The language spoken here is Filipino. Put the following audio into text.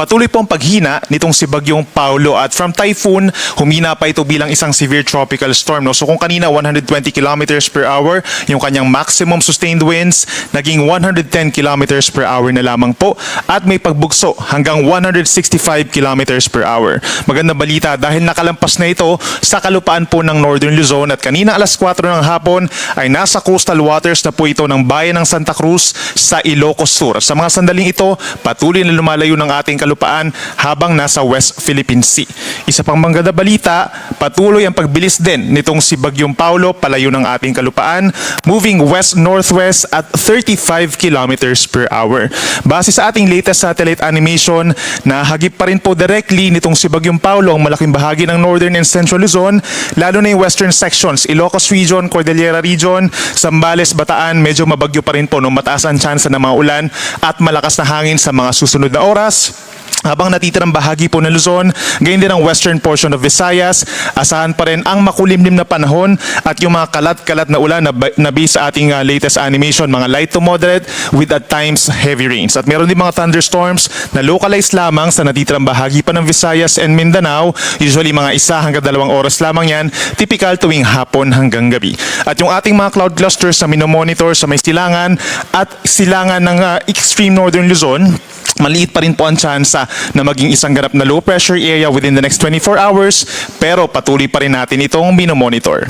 Patuloy po ang paghina nitong si Bagyong Paulo at from typhoon, humina pa ito bilang isang severe tropical storm. No? So kung kanina 120 kilometers per hour, yung kanyang maximum sustained winds, naging 110 kilometers per hour na lamang po at may pagbugso hanggang 165 kilometers per hour. Magandang balita dahil nakalampas na ito sa kalupaan po ng Northern Luzon at kanina alas 4 ng hapon ay nasa coastal waters na po ito ng bayan ng Santa Cruz sa Ilocos Sur. Sa mga sandaling ito, patuloy na lumalayo ng ating kalupaan habang nasa West Philippine Sea. Isa pang magandang balita, patuloy ang pagbilis din nitong si Bagyong Paulo palayo ng ating kalupaan, moving west-northwest at 35 kilometers per hour. Base sa ating latest satellite animation, nahagip pa rin po directly nitong si Bagyong Paulo ang malaking bahagi ng Northern and Central Luzon, lalo na yung western sections, Ilocos Region, Cordillera Region, Zambales, Bataan, medyo mabagyo pa rin po, no? Mataas ang tsansa ng mga ulan at malakas na hangin sa mga susunod na oras. Habang natitirang bahagi po ng Luzon, gayon din ang western portion of Visayas, asahan pa rin ang makulimlim na panahon at yung mga kalat-kalat na ulan na base sa ating latest animation, mga light to moderate with at times heavy rains. At meron din mga thunderstorms na localized lamang sa natitirang bahagi pa ng Visayas and Mindanao, usually mga 1 hanggang 2 oras lamang yan, typical tuwing hapon hanggang gabi. At yung ating mga cloud clusters na minomonitor sa may silangan at silangan ng extreme northern Luzon, maliit pa rin po ang tsansa na maging isang ganap na low pressure area within the next 24 hours pero patuloy pa rin natin itong minomonitor.